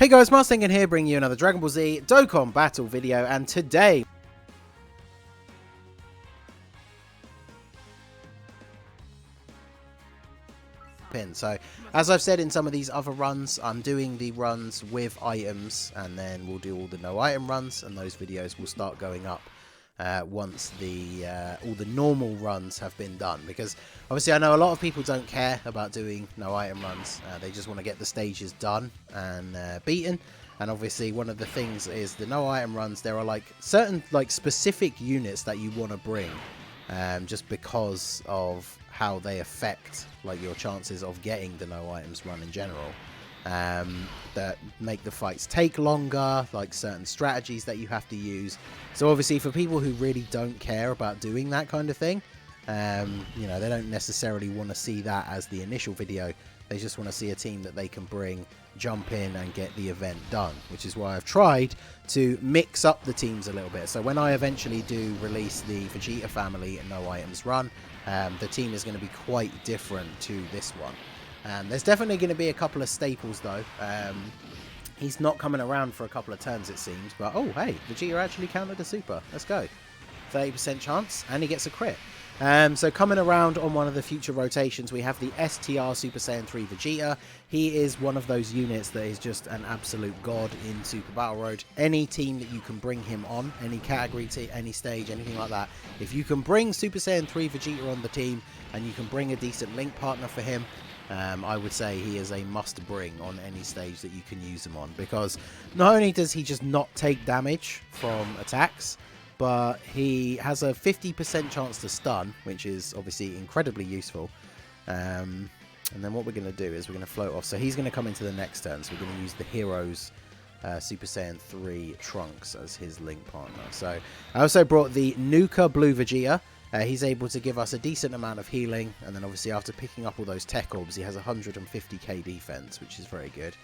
Hey guys, Mustang here, bringing you another Dragon Ball Z Dokkan battle video, and today so as I've said in some of these other runs, I'm doing the runs with items, and then we'll do all the no item runs, and those videos will start going up once the all the normal runs have been done, because obviously I know a lot of people don't care about doing no item runs. They just want to get the stages done and beaten. And obviously one of the things is the no item runs, there are like certain specific units that you want to bring just because of how they affect your chances of getting the no items run in general, that make the fights take longer, like certain strategies that you have to use. So obviously for people who really don't care about doing that kind of thing, you know, they don't necessarily want to see that as the initial video. They just want to see a team that they can bring, jump in and get the event done, which is why I've tried to mix up the teams a little bit. So when I eventually do release the Vegeta family no items run, the team is going to be quite different to this one. There's definitely going to be a couple of staples though. He's not coming around for a couple of turns it seems, but oh hey, Vegeta actually countered a super. Let's go. 30% chance, and he gets a crit. So coming around on one of the future rotations, we have the STR Super Saiyan 3 Vegeta. He is one of those units that is just an absolute god in Super Battle Road. Any team that you can bring him on, any category, any stage, anything like that, if you can bring Super Saiyan 3 Vegeta on the team and you can bring a decent link partner for him, I would say he is a must bring on any stage that you can use him on, because not only does he just not take damage from attacks, but he has a 50% chance to stun, which is obviously incredibly useful. And then what we're going to do is we're going to float off. So he's going to come into the next turn. So we're going to use the Heroes Super Saiyan 3 Trunks as his link partner. So I also brought the Nuka Blue Vegeta. He's able to give us a decent amount of healing. And then obviously after picking up all those tech orbs, he has 150k defense, which is very good.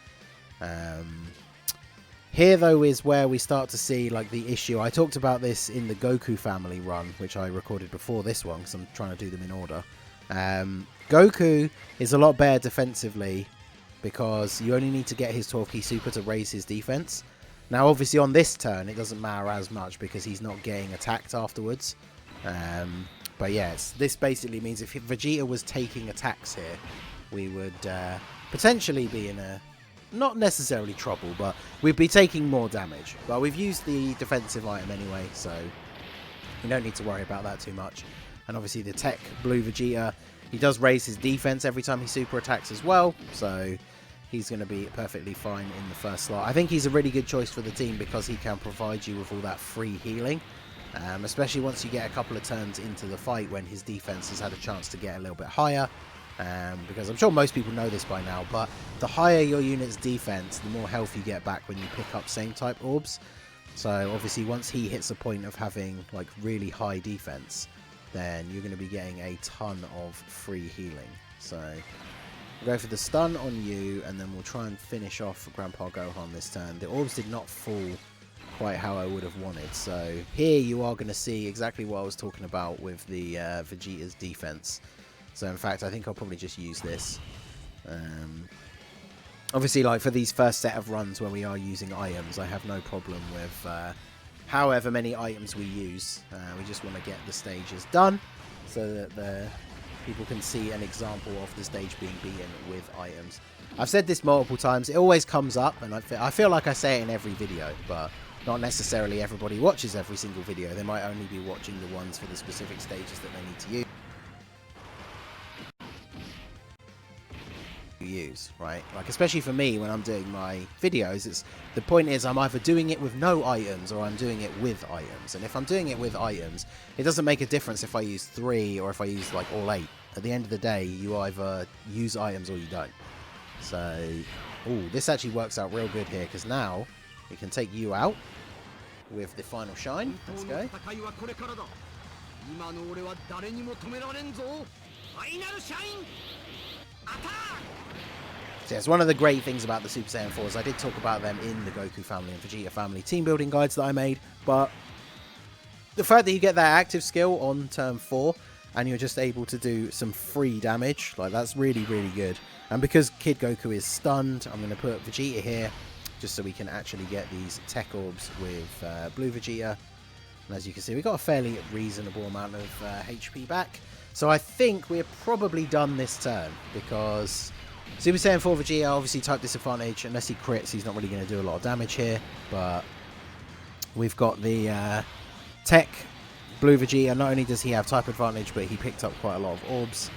Here, though, is where we start to see the issue. I talked about this in the Goku family run, which I recorded before this one, because I'm trying to do them in order. Goku is a lot better defensively, because you only need to get his 12 key super to raise his defense. Now, obviously, on this turn, it doesn't matter as much, because he's not getting attacked afterwards. But yeah, this basically means if Vegeta was taking attacks here, we would potentially be in a... not necessarily trouble, but we'd be taking more damage. But we've used the defensive item anyway, so we don't need to worry about that too much. And obviously the Tech Blue Vegeta, he does raise his defense every time he super attacks as well, so he's going to be perfectly fine in the first slot. I think he's a really good choice for the team because he can provide you with all that free healing, especially once you get a couple of turns into the fight when his defense has had a chance to get a little bit higher. Because I'm sure most people know this by now, but the higher your unit's defense, the more health you get back when you pick up same type orbs. So obviously once he hits a point of having really high defense, then you're going to be getting a ton of free healing. So we'll go for the stun on you, and then we'll try and finish off Grandpa Gohan this turn. The orbs did not fall quite how I would have wanted, so here you are going to see exactly what I was talking about with the Vegeta's defense. So in fact, I think I'll probably just use this. Obviously, for these first set of runs where we are using items, I have no problem with however many items we use. We just want to get the stages done so that the people can see an example of the stage being beaten with items. I've said this multiple times. It always comes up, and I feel like I say it in every video, but not necessarily everybody watches every single video. They might only be watching the ones for the specific stages that they need to use, right? Especially for me when I'm doing my videos, the point is I'm either doing it with no items or I'm doing it with items. And if I'm doing it with items, it doesn't make a difference if I use 3 or if I use all 8. At the end of the day, you either use items or you don't. So, ooh, this actually works out real good here, because now we can take you out with the final shine. Let's go. So yes, one of the great things about the Super Saiyan 4s, I did talk about them in the Goku family and Vegeta family team building guides that I made, but the fact that you get that active skill on turn 4 and you're just able to do some free damage, that's really, really good. And because Kid Goku is stunned, I'm going to put Vegeta here just so we can actually get these tech orbs with Blue Vegeta. And as you can see, we got a fairly reasonable amount of HP back. So I think we're probably done this turn, because Super Saiyan 4 Vegeta, obviously type disadvantage. Unless he crits, he's not really going to do a lot of damage here. But we've got the tech Blue Vegeta. Not only does he have type advantage, but he picked up quite a lot of orbs.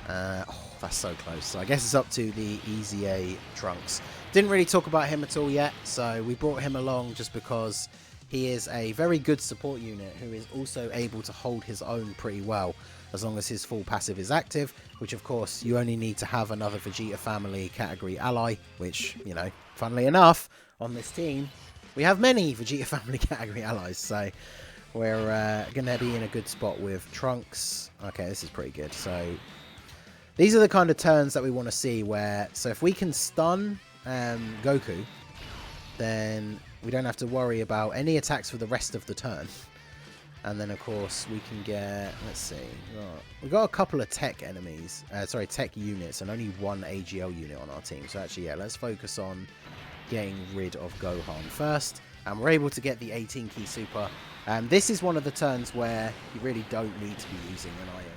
Oh, that's so close. So I guess it's up to the Easy A Trunks. Didn't really talk about him at all yet, so we brought him along just because he is a very good support unit who is also able to hold his own pretty well as long as his full passive is active, which of course you only need to have another Vegeta family category ally, which, you know, funnily enough, on this team, we have many Vegeta family category allies, so we're going to be in a good spot with Trunks. Okay, this is pretty good. So these are the kind of turns that we want to see where, so if we can stun Goku, then we don't have to worry about any attacks for the rest of the turn. And then, of course, we can get, let's see, we've got a couple of tech enemies, tech units, and only one AGL unit on our team. So actually, yeah, let's focus on getting rid of Gohan first. And we're able to get the 18 key super. This is one of the turns where you really don't need to be using an item.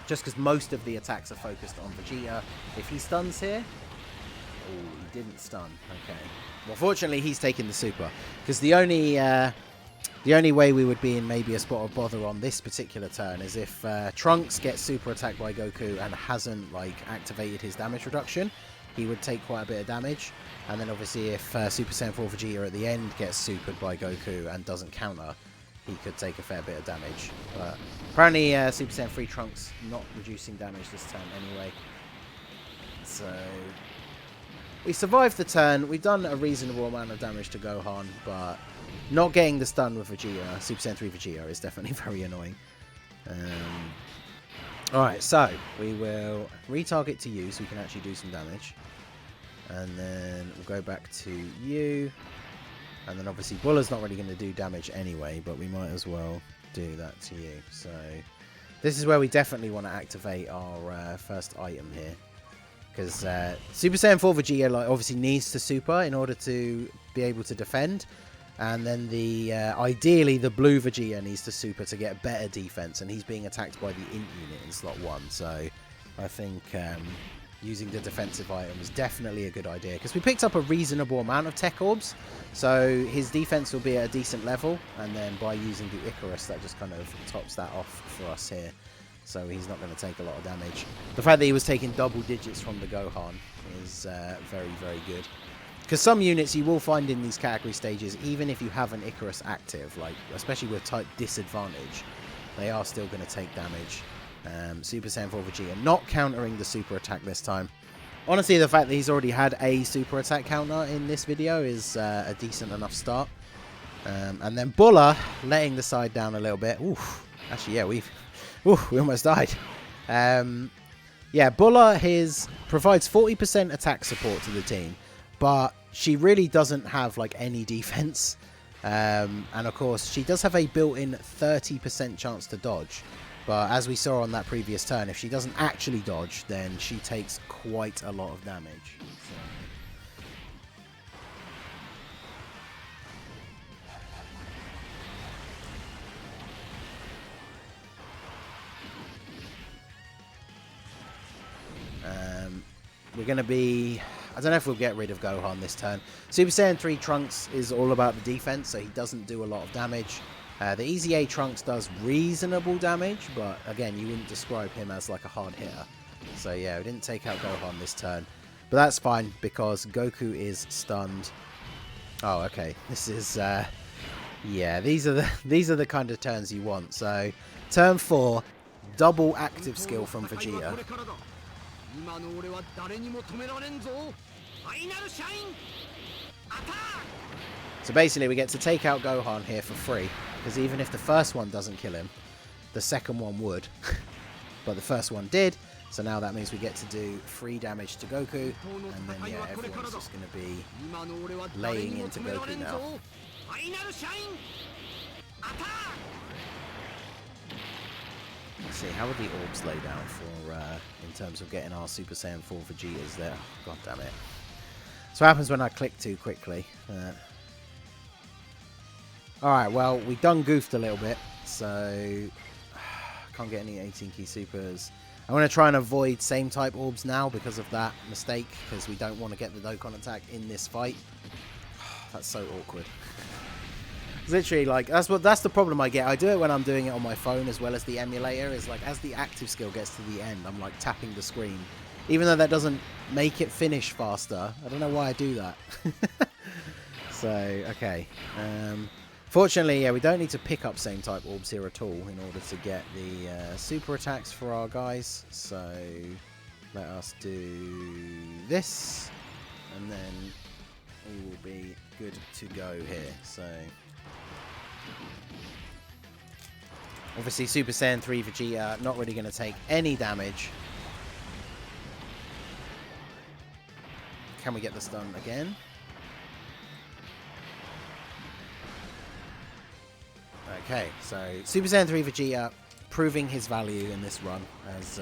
Just because most of the attacks are focused on Vegeta. If he stuns here, oh, he didn't stun. Okay. Well, fortunately, he's taking the super, because the only way we would be in maybe a spot of bother on this particular turn is if Trunks gets super attacked by Goku and hasn't like activated his damage reduction. He would take quite a bit of damage, and then obviously if Super Saiyan 4 Vegeta at the end gets supered by Goku and doesn't counter, he could take a fair bit of damage. But apparently Super Saiyan 3 Trunks not reducing damage this turn anyway. So we survived the turn. We've done a reasonable amount of damage to Gohan, but not getting the stun with Vegeta, Super Saiyan 3 Vegeta, is definitely very annoying. Alright, so we will retarget to you so we can actually do some damage. And then we'll go back to you. And then obviously Bulla's not really going to do damage anyway, but we might as well do that to you. So this is where we definitely want to activate our first item here. Because Super Saiyan 4 Vegeta obviously needs to super in order to be able to defend. And then ideally the blue Vegeta needs to super to get better defense, and he's being attacked by the int unit in slot 1. So I think using the defensive item is definitely a good idea, because we picked up a reasonable amount of tech orbs, so his defense will be at a decent level, and then by using the Icarus that just kind of tops that off for us here. So he's not going to take a lot of damage. The fact that he was taking double digits from the Gohan is very, very good. Because some units you will find in these category stages, even if you have an Icarus active, like especially with type disadvantage, they are still going to take damage. Super Saiyan 4 Vegeta not countering the super attack this time. Honestly, the fact that he's already had a super attack counter in this video is a decent enough start. And then Bulla letting the side down a little bit. Oof. Actually, yeah, we almost died. Yeah, Bulla provides 40% attack support to the team, but she really doesn't have like any defense. And of course, she does have a built-in 30% chance to dodge. But as we saw on that previous turn, if she doesn't actually dodge, then she takes quite a lot of damage. We're going to be... I don't know if we'll get rid of Gohan this turn. Super Saiyan 3 Trunks is all about the defense, so he doesn't do a lot of damage. The Easy A Trunks does reasonable damage, but again, you wouldn't describe him as like a hard hitter. So yeah, we didn't take out Gohan this turn. But that's fine, because Goku is stunned. Oh, okay. This is... yeah, these are the kind of turns you want. So, turn 4, double active skill from Vegeta. So basically we get to take out Gohan here for free, because even if the first one doesn't kill him, the second one would. But the first one did, so now that means we get to do free damage to Goku, and then yeah, everyone's just going to be laying into Goku now. Let's see, how would the orbs lay down for in terms of getting our Super Saiyan 4 Vegetas there? God damn it. That's what happens when I click too quickly. Alright, well, we done goofed a little bit, so can't get any 18 key supers. I'm going to try and avoid same type orbs now because of that mistake, because we don't want to get the Dokkan attack in this fight. That's so awkward. It's literally like, that's the problem I get. I do it when I'm doing it on my phone as well as the emulator, is like as the active skill gets to the end, I'm like tapping the screen. Even though that doesn't make it finish faster. I don't know why I do that. So, okay. Fortunately, yeah, we don't need to pick up same type orbs here at all in order to get the super attacks for our guys. So let us do this, and then we will be good to go here. So obviously Super Saiyan 3 Vegeta not really going to take any damage. Can we get the stun again? Okay, so Super Saiyan 3 Vegeta proving his value in this run, as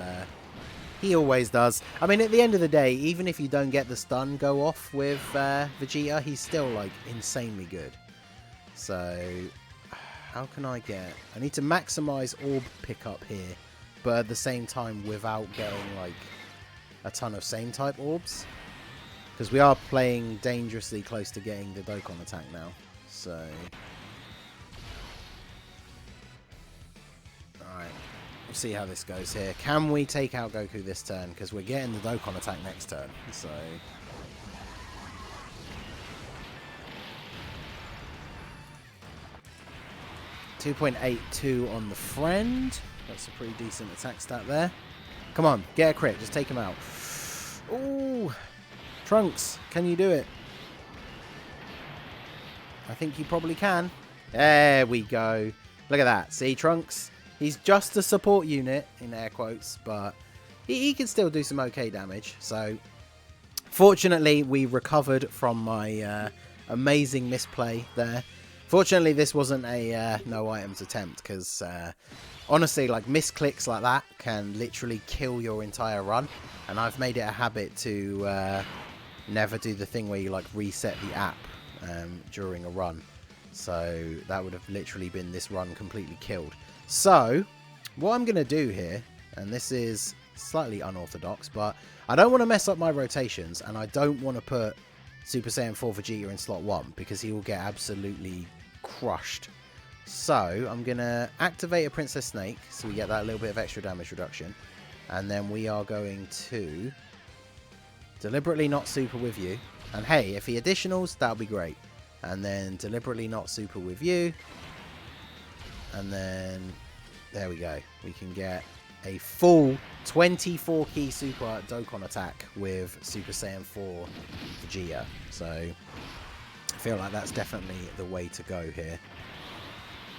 he always does. I mean, at the end of the day, even if you don't get the stun go off with Vegeta, he's still, like, insanely good. So, how can I get... I need to maximize orb pickup here, but at the same time without getting, like, a ton of same-type orbs. Because we are playing dangerously close to getting the Dokkan attack now. So... Alright, we'll see how this goes here. Can we take out Goku this turn? Because we're getting the Dokkan attack next turn. So... 2.82 on the friend. That's a pretty decent attack stat there. Come on, get a crit. Just take him out. Ooh. Trunks, can you do it? I think you probably can. There we go. Look at that. See, Trunks? He's just a support unit, in air quotes, but he can still do some okay damage. So, fortunately, we recovered from my amazing misplay there. Fortunately, this wasn't a no items attempt, because honestly, like, misclicks like that can literally kill your entire run. And I've made it a habit to never do the thing where you, like, reset the app during a run. So that would have literally been this run completely killed. So what I'm going to do here, and this is slightly unorthodox, but I don't want to mess up my rotations, and I don't want to put Super Saiyan 4 Vegeta in slot 1 because he will get absolutely crushed. So I'm going to activate a Princess Snake so we get that little bit of extra damage reduction. And then we are going to deliberately not super with you. And hey, if he additionals, that'll be great. And then deliberately not super with you. And then there we go. We can get a full 24 key super Dokkan attack with Super Saiyan 4 Vegeta. So I feel like that's definitely the way to go here.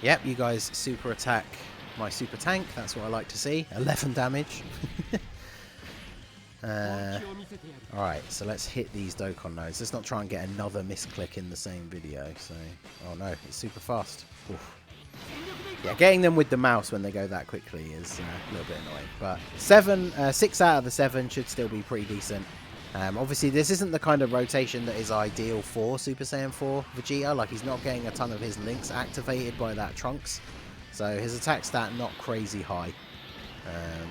Yep, you guys super attack my super tank. That's what I like to see. 11 damage. Alright, so let's hit these Dokkan nodes. Let's not try and get another misclick in the same video. So, oh no, it's super fast. Oof. Yeah, getting them with the mouse when they go that quickly is a little bit annoying. But 6 out of the 7 should still be pretty decent. Obviously, this isn't the kind of rotation that is ideal for Super Saiyan 4 Vegeta. Like, he's not getting a ton of his links activated by that Trunks. So his attack stat not crazy high.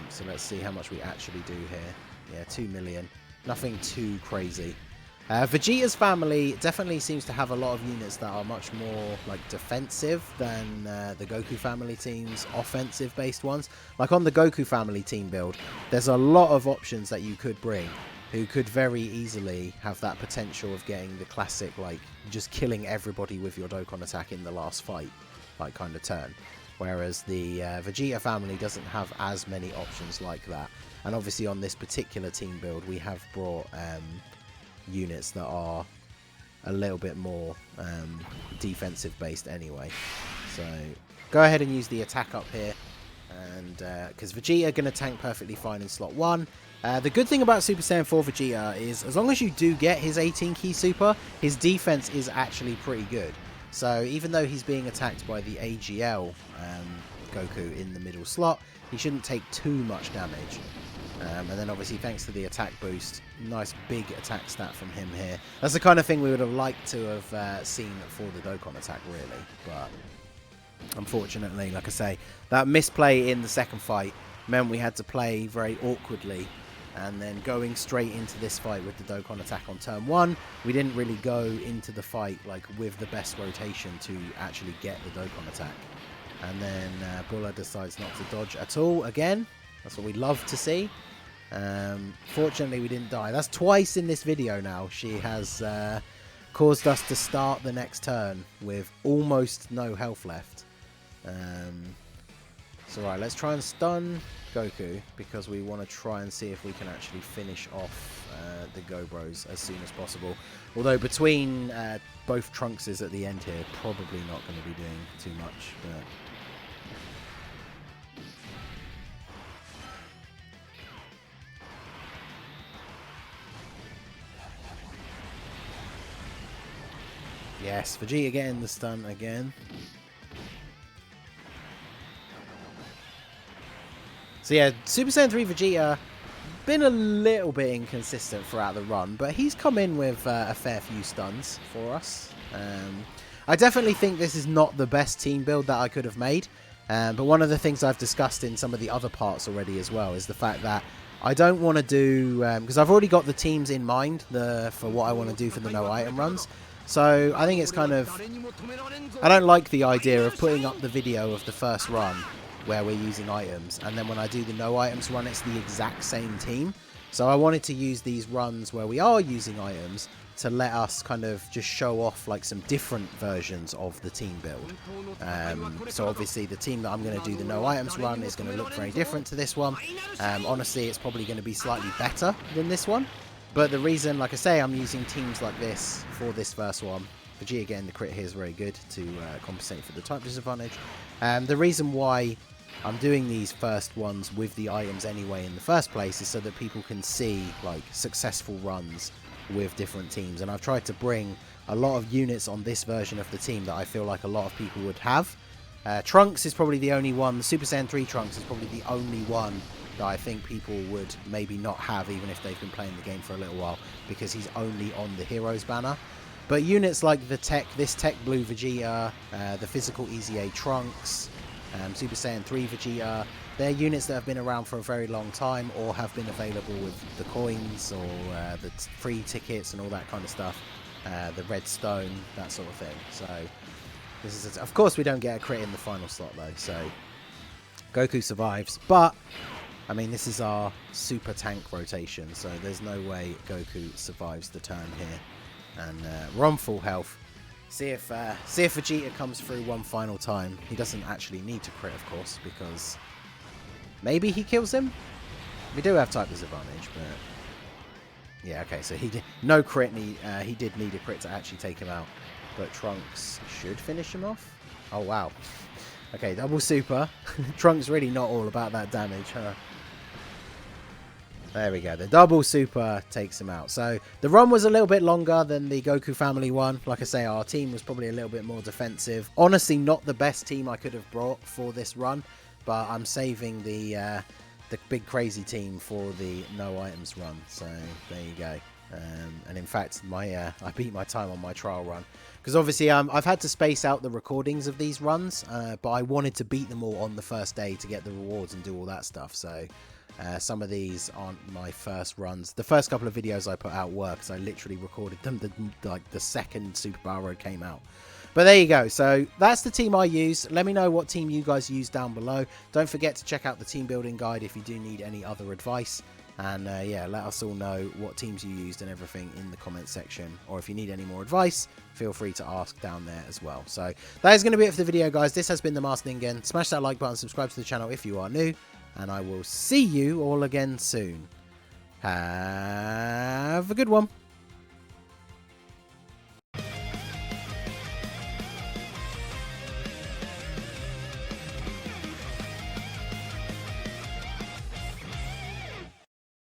So let's see how much we actually do here. Yeah, 2 million. Nothing too crazy. Vegeta's family definitely seems to have a lot of units that are much more like defensive than the Goku family team's offensive based ones. Like on the Goku family team build, there's a lot of options that you could bring who could very easily have that potential of getting the classic, like, just killing everybody with your Dokkan attack in the last fight, like, kind of turn. Whereas the Vegeta family doesn't have as many options like that. And obviously on this particular team build, we have brought units that are a little bit more defensive based anyway. So go ahead and use the attack up here. And because Vegeta are going to tank perfectly fine in slot 1. The good thing about Super Saiyan 4 Vegeta is as long as you do get his 18 key super, his defense is actually pretty good. So even though he's being attacked by the AGL Goku in the middle slot. He shouldn't take too much damage. And then obviously thanks to the attack boost, nice big attack stat from him here. That's the kind of thing we would have liked to have seen for the Dokkan attack really, but unfortunately, like I say, that misplay in the second fight meant we had to play very awkwardly, and then going straight into this fight with the Dokkan attack on turn 1, we didn't really go into the fight like with the best rotation to actually get the Dokkan attack. And then Bulla decides not to dodge at all again. That's what we love to see. Fortunately, we didn't die. That's twice in this video now. She has caused us to start the next turn with almost no health left. So right, let's try and stun Goku, because we want to try and see if we can actually finish off the Go-Bros as soon as possible. Although between both Trunkses at the end here, probably not going to be doing too much. But yes, Vegeta getting the stun again. So yeah, Super Saiyan 3 Vegeta been a little bit inconsistent throughout the run, but he's come in with a fair few stuns for us. I definitely think this is not the best team build that I could have made, but one of the things I've discussed in some of the other parts already as well is the fact that I don't want to do, because I've already got the teams in mind for what I want to do for the no item runs. So I think it's kind of, I don't like the idea of putting up the video of the first run where we're using items, and then when I do the no items run, it's the exact same team. So I wanted to use these runs where we are using items to let us kind of just show off like some different versions of the team build. So obviously the team that I'm going to do the no items run is going to look very different to this one. Honestly, it's probably going to be slightly better than this one. But the reason, like I say, I'm using teams like this for this first one, Vegeta getting the crit here is very good to compensate for the type disadvantage. The reason why I'm doing these first ones with the items anyway in the first place is so that people can see like successful runs with different teams. And I've tried to bring a lot of units on this version of the team that I feel like a lot of people would have. Trunks is probably the only one, the Super Saiyan 3 Trunks is probably the only one that I think people would maybe not have even if they've been playing the game for a little while, because he's only on the Heroes banner. But units like the this Tech Blue Vegeta, the Physical Easy A Trunks, Super Saiyan 3 Vegeta, they're units that have been around for a very long time or have been available with the coins or the free tickets and all that kind of stuff, the red stone, that sort of thing. So this is of course we don't get a crit in the final slot though, so Goku survives. But I mean, this is our super tank rotation, so there's no way Goku survives the turn here. And we're on full health. See if Vegeta comes through one final time. He doesn't actually need to crit, of course, because maybe he kills him. We do have type disadvantage, but yeah, okay. So he did no crit. He did need a crit to actually take him out, but Trunks should finish him off. Oh wow. Okay, double super. Trunks really not all about that damage, huh? There we go. The double super takes him out. So the run was a little bit longer than the Goku family one. Like I say, our team was probably a little bit more defensive. Honestly, not the best team I could have brought for this run, but I'm saving the big crazy team for the no items run. So there you go. And in fact, I beat my time on my trial run because obviously I've had to space out the recordings of these runs, but I wanted to beat them all on the first day to get the rewards and do all that stuff. So some of these aren't my first runs. The first couple of videos I put out were because I literally recorded them the second Super Battle Road came out. But there you go. So that's the team I use. Let me know what team you guys use down below. Don't forget to check out the team building guide if you do need any other advice. And yeah, let us all know what teams you used and everything in the comment section. Or if you need any more advice, feel free to ask down there as well. So that is going to be it for the video, guys. This has been the Master Ningen. Smash that like button, subscribe to the channel if you are new. And I will see you all again soon. Have a good one.